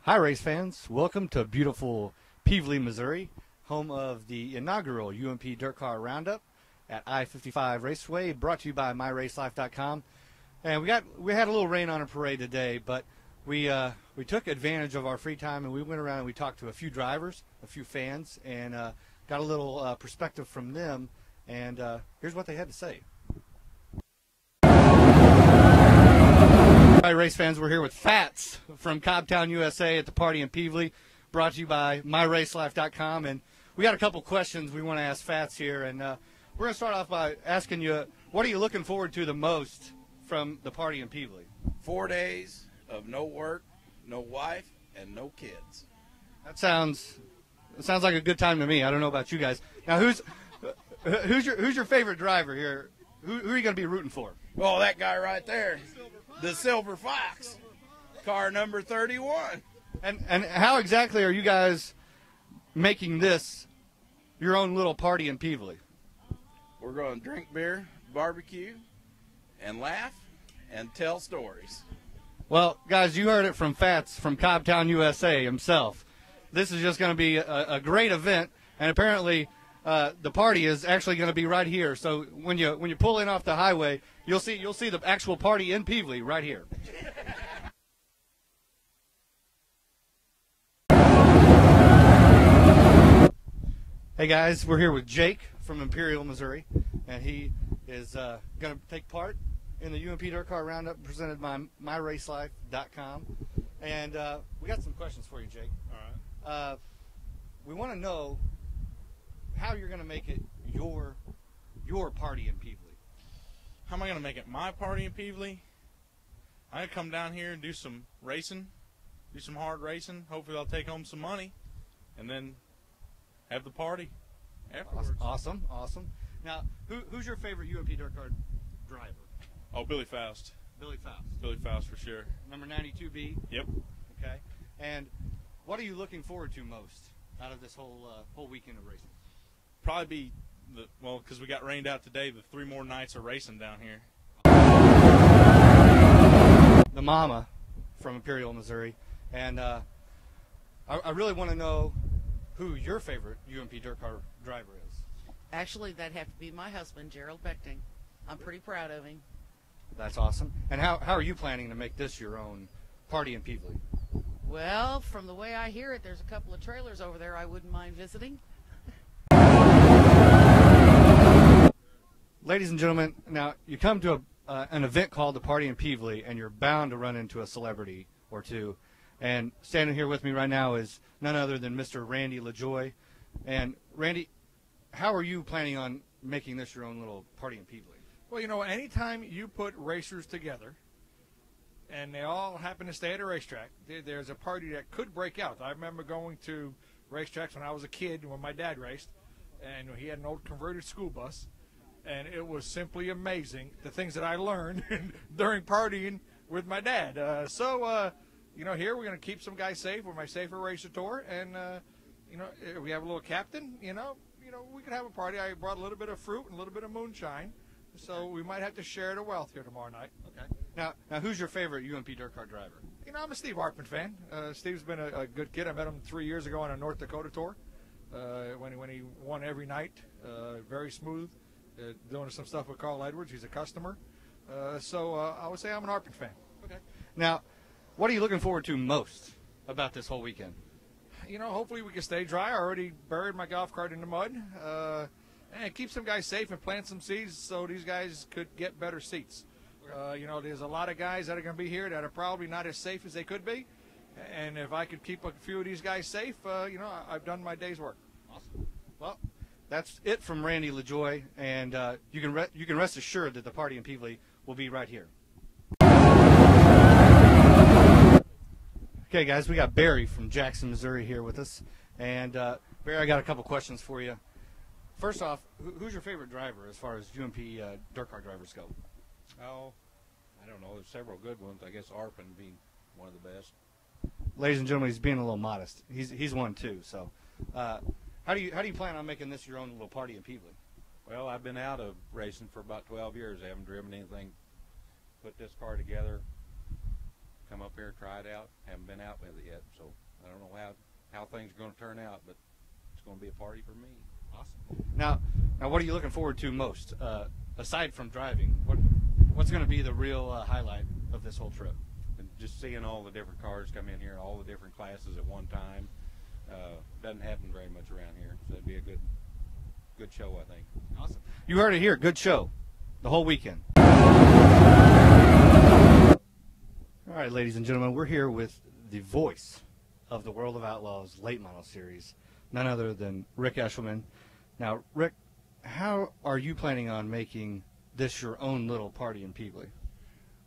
Hi, race fans. Welcome to beautiful Peevely, Missouri, home of the inaugural UMP DIRTcar Roundup at I-55 Raceway, brought to you by MyRaceLife.com. And we had a little rain on a parade today, but we took advantage of our free time and we went around and we talked to a few drivers, a few fans, and got a little perspective from them. And here's what they had to say. Hi, race fans. We're here with Fats from Cobbtown, USA at the party in Peevely, brought to you by MyRaceLife.com. And we got a couple questions we want to ask Fats here. And we're going to start off by asking you, what are you looking forward to the most from the party in Peevely? 4 days of no work, no wife, and no kids. That sounds like a good time to me. I don't know about you guys. Now, who's your favorite driver here? Who are you going to be rooting for? Oh, that guy right there, the Silver Fox, car number 31. And how exactly are you guys making this your own little party in Peevely? We're going to drink beer, barbecue, and laugh and tell stories. Well, guys, you heard it from Fats from Cobbtown, USA himself. This is just going to be a great event, and apparently the party is actually going to be right here. So when you pull in off the highway, you'll see the actual party in Peevely right here. Hey guys, we're here with Jake from Imperial, Missouri, and he is going to take part in the UMP DIRTcar Roundup presented by MyRaceLife.com. And we got some questions for you, Jake. All right. We want to know how you're going to make it your party in Peevely. How am I going to make it my party in Peevely? I'm going to come down here and do some racing, do some hard racing. Hopefully I'll take home some money, and then have the party afterwards. Awesome. Now, who's your favorite UMP DIRTcar driver? Oh, Billy Faust. Billy Faust. Billy Faust for sure. Number 92B? Yep. Okay. And what are you looking forward to most out of this whole weekend of racing? Probably be because we got rained out today, the 3 more nights of racing down here. The mama from Imperial, Missouri. And I really want to know who your favorite UMP DIRTcar driver is. Actually, that'd have to be my husband, Gerald Bechting. I'm pretty proud of him. That's awesome. And how are you planning to make this your own party in Peevely? Well, from the way I hear it, there's a couple of trailers over there I wouldn't mind visiting. Ladies and gentlemen, now you come to an event called the Party in Peevely, and you're bound to run into a celebrity or two. And standing here with me right now is none other than Mr. Randy Lejoy. And Randy, how are you planning on making this your own little party in Peevely? Well, you know, anytime you put racers together and they all happen to stay at a racetrack, there's a party that could break out. I remember going to racetracks when I was a kid, when my dad raced, and he had an old converted school bus, and it was simply amazing, the things that I learned during partying with my dad. You know, here we're going to keep some guys safe with my Safer Racer Tour, and, you know, we have a little captain, you know, we could have a party. I brought a little bit of fruit and a little bit of moonshine. So we might have to share the wealth here tomorrow night. Okay. Now, who's your favorite UMP DIRTcar driver? You know, I'm a Steve Hartman fan. Steve's been a good kid. I met him 3 years ago on a North Dakota tour when he won every night. Very smooth. Doing some stuff with Carl Edwards. He's a customer. So I would say I'm an Hartman fan. Okay. Now, what are you looking forward to most about this whole weekend? You know, hopefully we can stay dry. I already buried my golf cart in the mud. And keep some guys safe and plant some seeds so these guys could get better seats. You know, there's a lot of guys that are going to be here that are probably not as safe as they could be. And if I could keep a few of these guys safe, you know, I've done my day's work. Awesome. Well, that's it from Randy Lejoy, and you can rest assured that the party in Peevely will be right here. Okay, guys, we got Barry from Jackson, Missouri here with us. And Barry, I got a couple questions for you. First off, who's your favorite driver as far as UMP DIRTcar drivers go? Oh, I don't know. There's several good ones. I guess Arpin being one of the best. Ladies and gentlemen, he's being a little modest. He's one too. So, how do you plan on making this your own little party in Peevely? Well, I've been out of racing for about 12 years. I haven't driven anything. Put this car together. Come up here. fair, try it out. Haven't been out with it yet, so I don't know how things are going to turn out, but it's going to be a party for me. Awesome. Now, what are you looking forward to most, aside from driving? What's going to be the real highlight of this whole trip? And just seeing all the different cars come in here, all the different classes at one time, doesn't happen very much around here. So it'd be a good show, I think. Awesome. You heard it here. Good show, the whole weekend. All right, ladies and gentlemen, we're here with the voice of the World of Outlaws late model series, none other than Rick Eichelman. Now, Rick, how are you planning on making this your own little party in Peevely?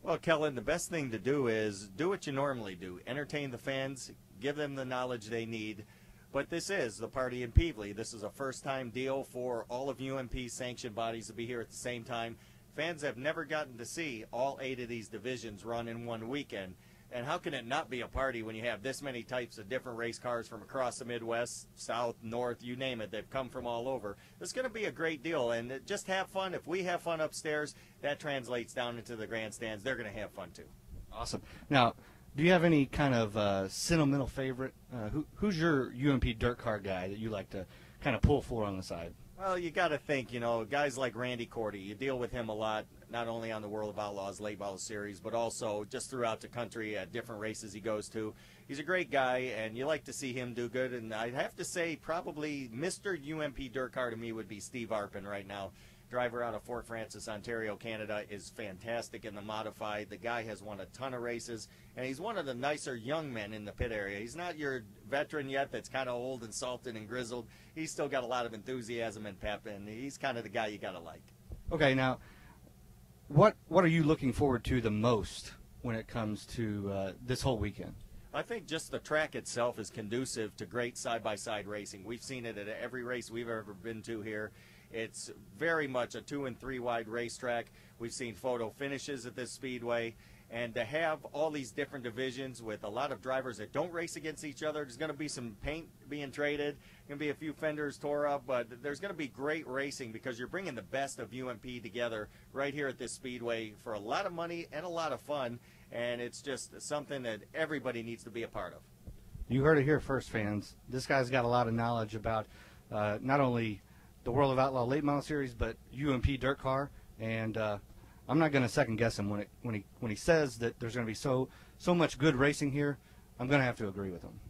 Well, Kellen, the best thing to do is do what you normally do. Entertain the fans, give them the knowledge they need. But this is the party in Peevely. This is a first-time deal for all of UMP's sanctioned bodies to be here at the same time. Fans have never gotten to see all 8 of these divisions run in one weekend. And how can it not be a party when you have this many types of different race cars from across the Midwest, South, North, you name it. They've come from all over. It's going to be a great deal. And just have fun. If we have fun upstairs, that translates down into the grandstands. They're going to have fun, too. Awesome. Now, do you have any kind of sentimental favorite? Who's your UMP dirt car guy that you like to kind of pull for on the side? Well, you got to think, guys like Randy Cordy, you deal with him a lot, not only on the World of Outlaws late model series, but also just throughout the country at different races he goes to. He's a great guy, and you like to see him do good. And I'd have to say probably Mr. UMP Dirt Car to me would be Steve Arpin right now. Driver out of Fort Francis, Ontario, Canada, is fantastic in the modified. The guy has won a ton of races, and he's one of the nicer young men in the pit area. He's not your veteran yet that's kind of old and salted and grizzled. He's still got a lot of enthusiasm and pep, and he's kind of the guy you got to like. Okay, now, what are you looking forward to the most when it comes to this whole weekend? I think just the track itself is conducive to great side-by-side racing. We've seen it at every race we've ever been to here. It's very much a 2 and 3 wide racetrack. We've seen photo finishes at this speedway. And to have all these different divisions with a lot of drivers that don't race against each other, there's going to be some paint being traded, going to be a few fenders tore up, but there's going to be great racing because you're bringing the best of UMP together right here at this speedway for a lot of money and a lot of fun. And it's just something that everybody needs to be a part of. You heard it here first, fans. This guy's got a lot of knowledge about not only the World of Outlaw late model series, but UMP dirt car, and I'm not going to second guess him when he says that there's going to be so much good racing here. I'm going to have to agree with him.